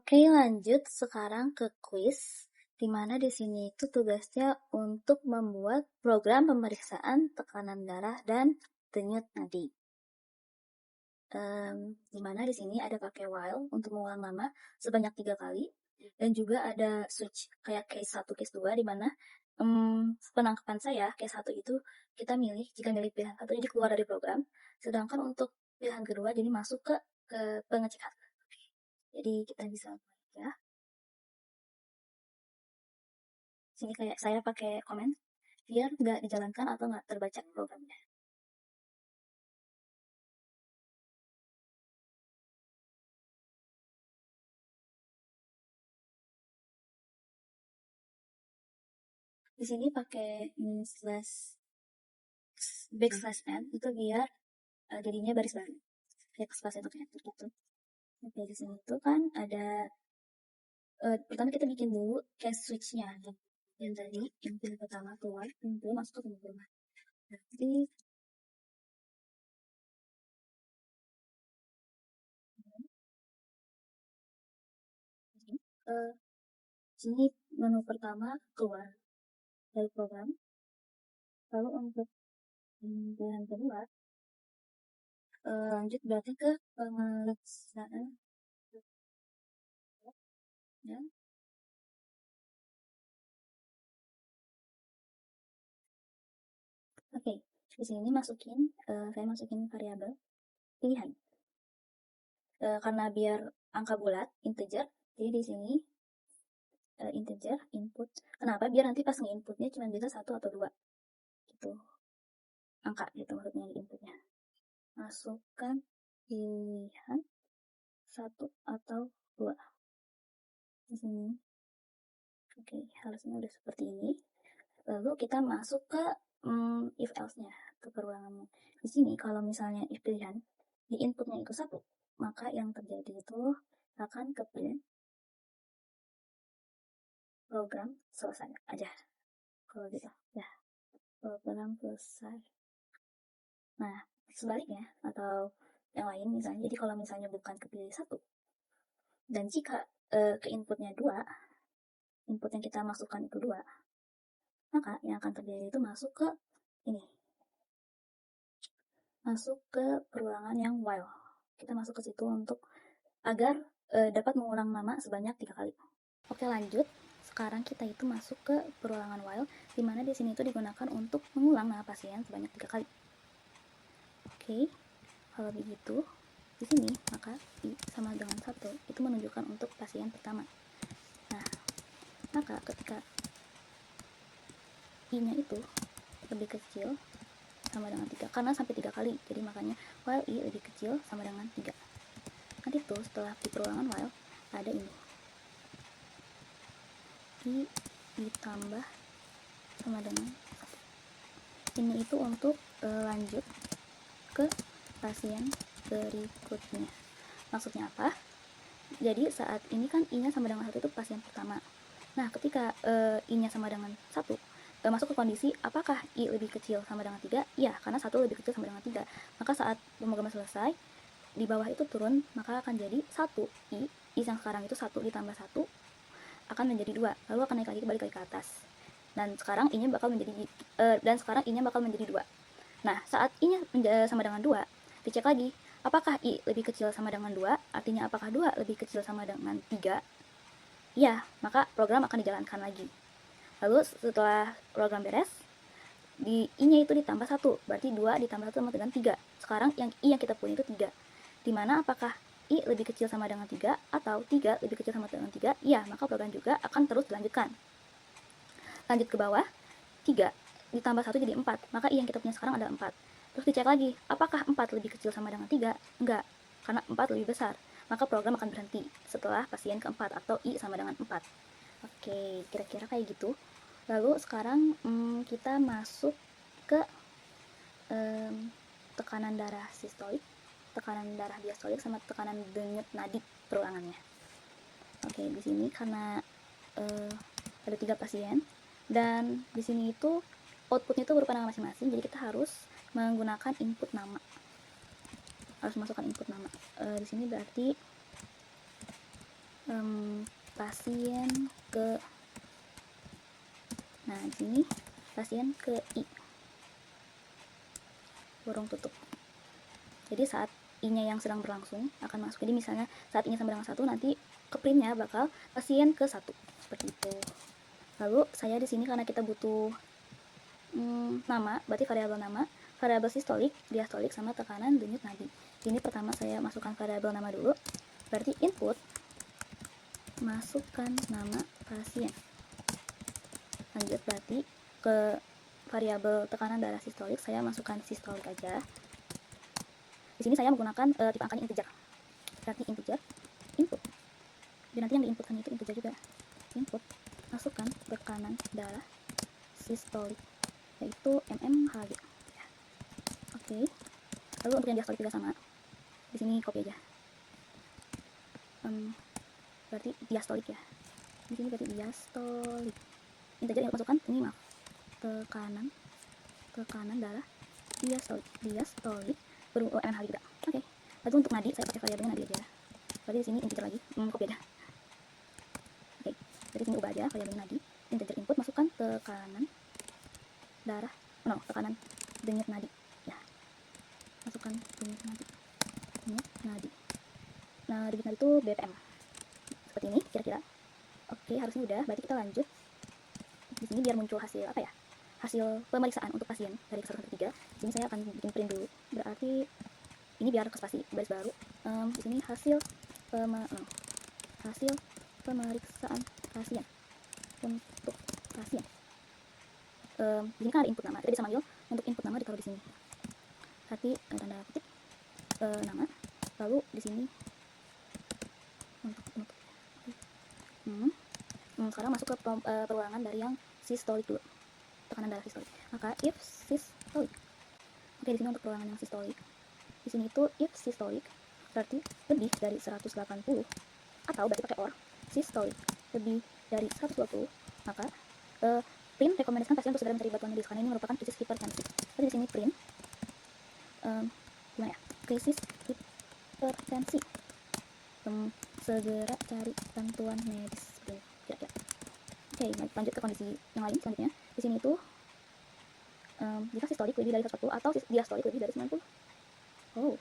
Oke, lanjut sekarang ke kuis, di mana di sini itu tugasnya untuk membuat program pemeriksaan tekanan darah dan denyut nadi. Di mana di sini ada pakai while untuk mengulang nama sebanyak 3 kali, dan juga ada switch kayak case 1, case 2, di mana penangkapan saya case 1 itu kita milih, jika milih pilihan 1 jadi keluar dari program, sedangkan untuk pilihan kedua jadi masuk ke pengecekan. Jadi kita bisa mulai ya. Sini kayak saya pakai komen biar nggak dijalankan atau nggak terbaca programnya. Di sini pakai slash backslash n itu biar jadinya baris baru. Backslash itu kayak gitu. Oke, di sini tuh kan ada pertama kita bikin dulu case switch-nya yang tadi input pertama keluar, input masuk ke pemrograman. Nanti sini menu pertama keluar dari program. Lalu untuk pilihan kedua lanjut berarti ke pemeriksaan ya. Oke, di sini saya masukin variabel pilihan. Karena biar angka bulat, integer, jadi di sini integer input. Kenapa? Biar nanti pas nge-inputnya cuma bisa 1 atau 2. Gitu. Angka gitu maksudnya di inputnya. Masukkan pilihan 1 atau 2. Di sini. Oke, harusnya udah seperti ini. Lalu kita masuk ke if else-nya, ke perulangannya. Di sini kalau misalnya if pilihan di inputnya itu 1, maka yang terjadi itu akan ke print program selesai aja. Kalau gitu, ya program selesai. Nah, sebaliknya atau yang lain misalnya, jadi kalau misalnya bukan kepilih 1 dan jika ke inputnya 2, input yang kita masukkan itu 2, maka yang akan terjadi itu masuk ke ini, masuk ke perulangan yang while. Kita masuk ke situ untuk agar dapat mengulang nama sebanyak 3 kali. Oke, lanjut. Sekarang kita itu masuk ke perulangan while, di mana di sini itu digunakan untuk mengulang nama pasien sebanyak 3 kali. Oke, kalau begitu di sini maka I sama dengan 1 itu menunjukkan untuk pasien pertama. Nah, maka ketika I-nya itu lebih kecil sama dengan 3, karena sampai 3 kali, jadi makanya while I lebih kecil sama dengan 3. Nanti tuh setelah di perulangan while ada ini I ditambah sama dengan 1. Ini itu untuk lanjut ke pasien berikutnya. Maksudnya apa? Jadi saat ini kan I-nya sama dengan 1 itu pasien pertama. Nah, ketika I-nya sama dengan 1, masuk ke kondisi apakah I lebih kecil sama dengan 3? Iya, karena 1 lebih kecil sama dengan 3. Maka saat pemrograman selesai, di bawah itu turun, maka akan jadi 1 I yang sekarang itu 1 ditambah 1 akan menjadi 2, lalu akan naik lagi balik lagi ke atas. Dan sekarang I-nya bakal menjadi 2. Nah, saat I-nya sama dengan 2, dicek lagi, apakah I lebih kecil sama dengan 2? Artinya apakah 2 lebih kecil sama dengan 3? Iya, maka program akan dijalankan lagi. Lalu setelah program beres, di I-nya itu ditambah 1, berarti 2 ditambah 1 sama dengan 3. Sekarang yang I yang kita punya itu 3. Dimana apakah I lebih kecil sama dengan 3 atau 3 lebih kecil sama dengan 3? Iya, maka program juga akan terus dilanjutkan. Lanjut ke bawah, 3 ditambah 1 jadi 4, maka I yang kita punya sekarang adalah 4. Terus dicek lagi, apakah 4 lebih kecil sama dengan 3? Enggak, karena 4 lebih besar. Maka program akan berhenti setelah pasien keempat atau I sama dengan 4. Oke, kira-kira kayak gitu. Lalu sekarang kita masuk ke tekanan darah sistolik, tekanan darah diastolik, sama tekanan denyut nadi perulangannya. Oke, di sini karena ada 3 pasien dan di sini itu outputnya itu berupa nama masing-masing, jadi kita harus menggunakan input nama, harus masukkan input nama. Di sini berarti pasien ke, nah di sini pasien ke I, kurung tutup. Jadi saat I-nya yang sedang berlangsung akan masuk. Jadi misalnya saat I-nya sedang berlangsung 1, nanti ke printnya bakal pasien ke 1 seperti itu. Lalu saya di sini karena kita butuh nama, berarti variabel nama, variabel sistolik, diastolik, sama tekanan denyut nadi. Ini pertama saya masukkan variabel nama dulu. Berarti input masukkan nama pasien. Lanjut berarti ke variabel tekanan darah sistolik saya masukkan sistolik aja. Di sini saya menggunakan tipe angkanya integer. Berarti integer input. Dan nanti yang diinputkan itu integer juga. Input masukkan tekanan darah sistolik yaitu mmHg. Ya. Oke. Lalu untuk yang diastolik juga sama. Di sini copy aja. Berarti diastolik ya. Di sini berarti diastolik. Integer yang masukkan ini maaf. Tekanan darah diastolik mmHg juga. Oke. Lalu untuk nadi saya pakai variabelnya nadi aja. Berarti di sini integer lagi. Copy aja. Oke. Jadi sini ubah aja variabelnya nadi. Integer input masukkan tekanan darah, tekanan denyut nadi. Ya. Masukkan denyut nadi. Nah, denyut nadi itu BPM. Seperti ini kira-kira. Oke, harusnya udah. Berarti kita lanjut. Di sini biar muncul hasil apa ya? Hasil pemeriksaan untuk pasien dari kesalahan ketiga. Di sini saya akan bikin print dulu. Berarti ini biar ke spasi baris baru. Di sini hasil pemeriksaan pasien untuk pasien. Di sini kan ada input nama. Kita bisa manggil untuk input nama ditaruh di sini. Berarti tanda kutip nama. Lalu di sini untuk penutup. Sekarang masuk ke perulangan dari yang sistolik dulu. Tekanan darah sistolik. Maka if sistolik. Oke, di sini untuk perulangan yang sistolik. Di sini itu if sistolik berarti lebih dari 180 atau berarti pakai or sistolik lebih dari 120, maka print rekomendasikan pasien untuk segera mencari bantuan medis karena ini merupakan krisis hipertensi. Jadi di sini print gimana ya? Krisis hipertensi. Segera cari bantuan medis kira-kira. Oke, lanjut ke kondisi yang lain selanjutnya. Di sini itu jika sistolik lebih dari 140 atau diastolik lebih dari 90. Oh,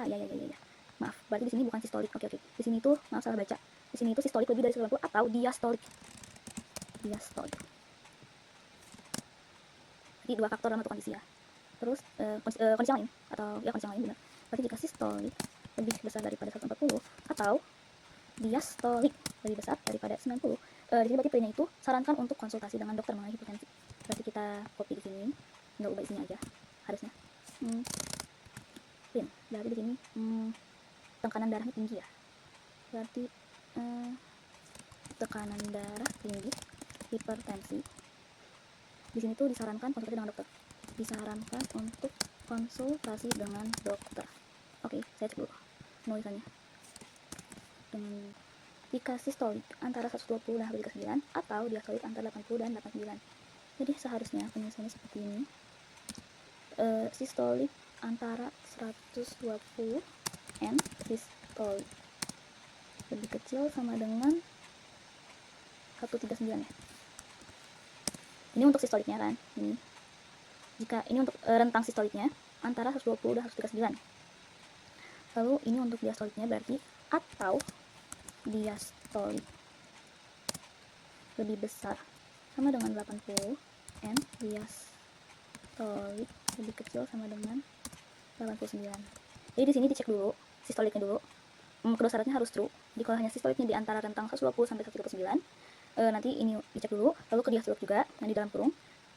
ya. Maaf, berarti di sini bukan sistolik. Oke. Di sini itu maaf salah baca. Di sini itu sistolik lebih dari 90 atau diastolik. Jadi dua faktor dalam satu kondisi ya. Terus kondisi yang lain atau ya kondisi yang lain benar. Berarti jika sistolik lebih besar daripada 140 atau diastolik lebih besar daripada 90. Di sini berarti printnya itu sarankan untuk konsultasi dengan dokter mengenai hipertensi. Berarti kita copy di sini, nggak ubah isinya aja harusnya. Print. Berarti di sini tekanan darahnya tinggi ya. Berarti tekanan darah tinggi, hipertensi. Di sini tuh disarankan konsultasi dengan dokter. Disarankan untuk konsultasi dengan dokter. Oke, saya cek dulu penulisannya. Jika sistolik antara 120 dan 139 atau diastolik antara 80 dan 89. Jadi seharusnya penulisannya seperti ini. Sistolik antara 120 and sistolik lebih kecil sama dengan 139 ya. Ini untuk sistoliknya kan. Ini. Jika ini untuk rentang sistoliknya antara 120 dan 139. Lalu ini untuk diastoliknya berarti atau diastolik lebih besar sama dengan 80 and diastolik lebih kecil sama dengan 89. Jadi di sini dicek dulu sistoliknya dulu. Kedua syaratnya harus true. Jadi kalau hanya sistoliknya di antara rentang 120 sampai 139, nanti ini dicek dulu. Lalu ke diastolik juga yang di dalam kurung.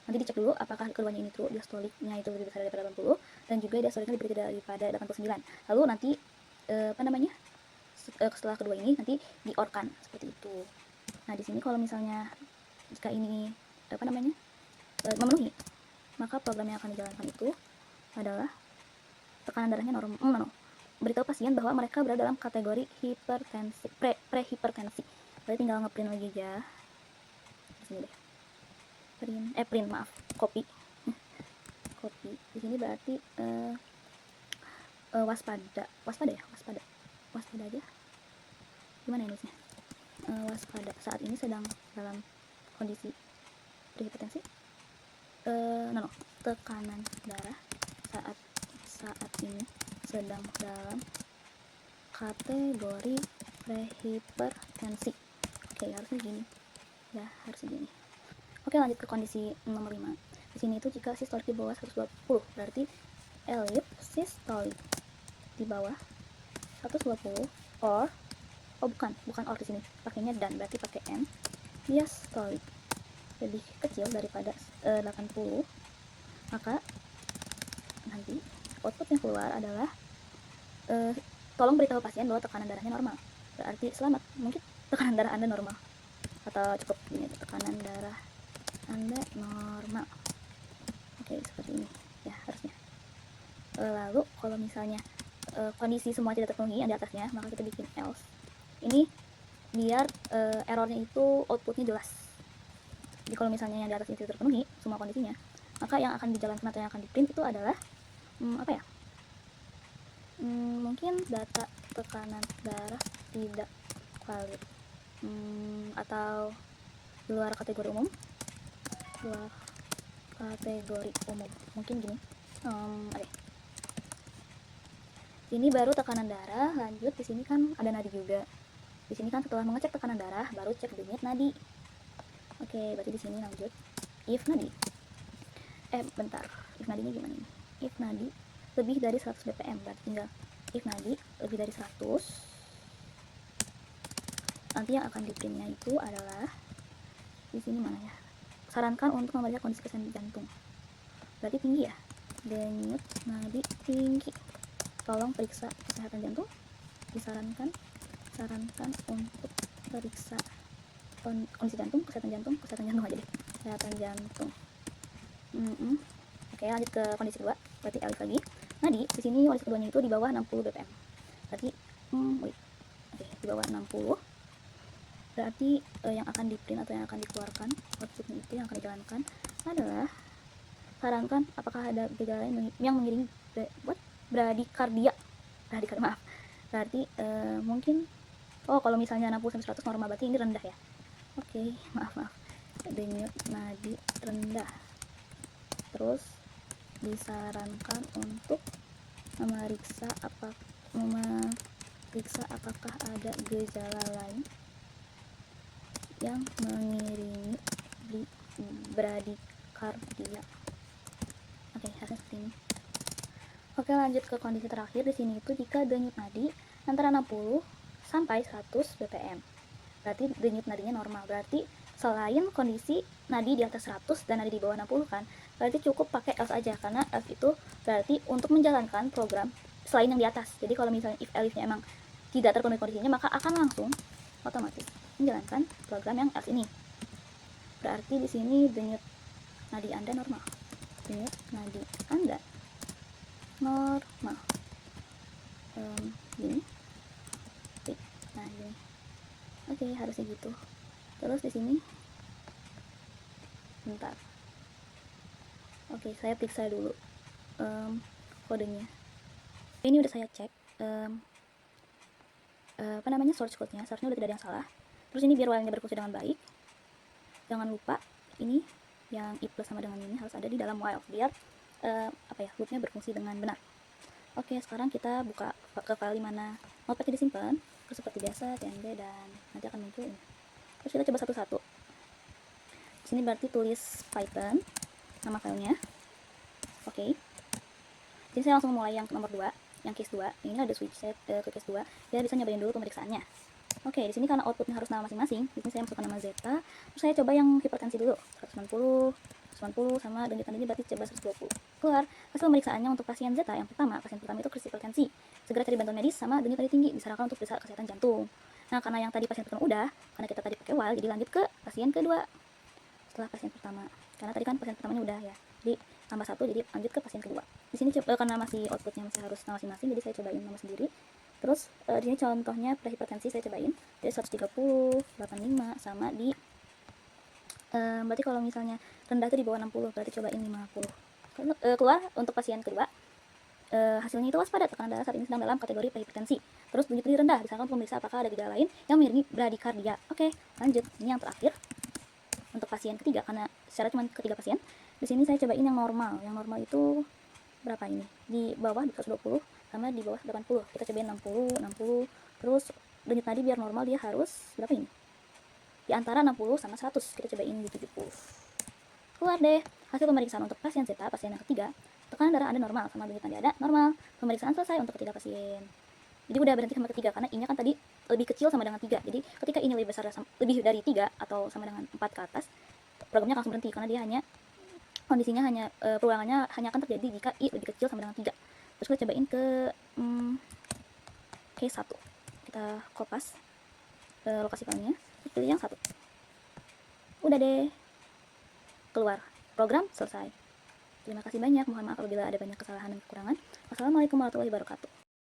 Nanti dicek dulu apakah keduanya ini true, diastoliknya itu lebih besar daripada 80 dan juga diastoliknya lebih kecil daripada 89. Lalu nanti setelah kedua ini nanti diorkan seperti itu. Nah, di sini kalau misalnya jika ini memenuhi, maka program yang akan dijalankan itu adalah tekanan darahnya normal. Beritahu pasien bahwa mereka berada dalam kategori hipertensi, prehipertensi. Berarti tinggal ngeprint lagi aja. Di sini deh. Print, copy. Copy. Di sini berarti waspada aja. Gimana ya nulisnya? waspada, saat ini sedang dalam kondisi prehipertensi. Tekanan darah saat ini sedang dalam kategori prehipertensi. Oke, harusnya gini ya, harusnya gini. Oke, lanjut ke kondisi nomor 5. Di sini itu jika sistolik di bawah 120, berarti elip sistolik di bawah 120 or bukan or di sini pakainya dan, berarti pakai n. Diastolik lebih kecil daripada 80, maka nanti output yang keluar adalah tolong beritahu pasien bahwa tekanan darahnya normal. Berarti selamat, mungkin tekanan darah Anda normal, atau cukup ini, tekanan darah Anda normal. Oke, seperti ini ya harusnya. Lalu kalau misalnya kondisi semua tidak terpenuhi yang di atasnya, maka kita bikin else. Ini biar errornya itu outputnya jelas. Jadi kalau misalnya yang di atas itu terpenuhi semua kondisinya, maka yang akan dijalankan atau yang akan di print itu adalah mungkin data tekanan darah tidak valid, atau di luar kategori umum, mungkin gini. Ini baru tekanan darah. Lanjut, di sini kan ada nadi juga. Di sini kan setelah mengecek tekanan darah baru cek denyut nadi. Oke, berarti di sini lanjut if nadi. If nadinya gimana nih? If nadi lebih dari 100 bpm, berarti tinggal if nadi lebih dari 100. Nanti yang akan di-printnya itu adalah di sini mana ya? Sarankan untuk memeriksa kondisi kesehatan jantung. Berarti tinggi ya? Denyut nadi tinggi. Tolong periksa kesehatan jantung. Disarankan untuk periksa kondisi jantung, kesehatan jantung aja deh. Kesehatan jantung. Oke, lanjut ke kondisi kedua. Berarti elif lagi. Nadi di sini kondisi keduanya itu di bawah 60 bpm. Berarti di bawah 60. Berarti yang akan di-print atau yang akan dikeluarkan outputnya itu yang akan dijalankan adalah sarankan apakah ada gejala yang mengiringi bradikardia. Maaf. Berarti mungkin kalau misalnya 60-100 normal, berarti ini rendah ya. Oke, maaf. Denyut nadi rendah. Terus disarankan untuk memeriksa apakah ada gejala lain yang mengiringi bradikardia. Oke, harusnya seperti ini. Oke, lanjut ke kondisi terakhir. Di sini itu jika denyut nadi antara 60 sampai 100 bpm. Berarti denyut nadinya normal. Berarti selain kondisi nadi di atas 100 dan nadi di bawah 60 kan, berarti cukup pakai else aja, karena else itu berarti untuk menjalankan program selain yang di atas. Jadi kalau misalnya if elifnya emang tidak terpenuhi kondisinya, maka akan langsung otomatis menjalankan program yang else ini. Berarti di sini denyut nadi Anda normal. Denyut nadi Anda normal. Gini. Nah, gini. Oke, harusnya gitu. Terus di sini bentar. Oke, saya periksa dulu kodenya. Ini udah saya cek source code-nya. Seharusnya udah tidak ada yang salah. Terus ini biar while-nya berfungsi dengan baik, jangan lupa ini yang if plus sama dengan ini harus ada di dalam while biar loopnya berfungsi dengan benar. Oke, sekarang kita buka ke file di mana notepadnya disimpan. Terus seperti biasa tmb dan nanti akan muncul ini. Terus kita coba satu-satu. Di sini berarti tulis Python nama filenya. Oke. Jadi saya langsung mulai yang nomor 2, yang case 2. Ini ada switch set ke case 2. Biar bisa nyobain dulu pemeriksaannya. Oke, di sini karena outputnya harus nama masing-masing, di sini saya masukkan nama zeta. Terus saya coba yang hipertensi dulu, 190 sama denyut nadinya berarti coba 120. Keluar hasil pemeriksaannya untuk pasien zeta yang pertama. Pasien pertama itu krisis hipertensi. Segera cari bantuan medis sama denyut nadi tinggi, disarankan untuk periksa kesehatan jantung. Nah, karena yang tadi pasien pertama udah, karena kita tadi pakai while, jadi lanjut ke pasien kedua. Setelah pasien pertama. Karena tadi kan pasien pertamanya udah ya. Jadi tambah 1, jadi lanjut ke pasien kedua. Di sini karena masih outputnya masih harus nama masing-masing, jadi saya cobain nama sendiri. Terus di sini contohnya prehipertensi saya cobain. Jadi 130, 85 sama di berarti kalau misalnya rendah itu di bawah 60, berarti cobain 50. Keluar untuk pasien kedua. hasilnya itu waspada, tekanan darah saat ini sedang dalam kategori prehipertensi. Terus denyut nadi rendah, disarankan untuk memeriksa apakah ada gejala lain yang mengiringi bradikardia. Oke, lanjut. Ini yang terakhir untuk pasien ketiga, karena secara cuma ketiga pasien. Di sini saya cobain yang normal. Yang normal itu berapa ini? Di bawah 120 sama di bawah 80. Kita cobain 60. Terus denyut nadi biar normal dia harus berapa ini? Di antara 60 sama 100. Kita cobain di 70. Keluar deh hasil pemeriksaan untuk pasien zeta, pasien yang ketiga. Tekanan darah Anda normal, sama denyut nadi ada normal. Pemeriksaan selesai untuk ketiga pasien. Jadi udah berhenti sama ketiga, karena I-nya kan tadi lebih kecil sama dengan 3. Jadi ketika ini lebih besar lebih dari 3 atau sama dengan 4 ke atas, programnya langsung berhenti, karena dia hanya kondisinya hanya perulangannya hanya akan terjadi jika I lebih kecil sama dengan 3. Terus kita cobain ke K1. Kita kopas lokasi filenya, terus pilih yang 1. Udah deh, keluar. Program selesai. Terima kasih banyak. Mohon maaf apabila ada banyak kesalahan dan kekurangan. Wassalamualaikum warahmatullahi wabarakatuh.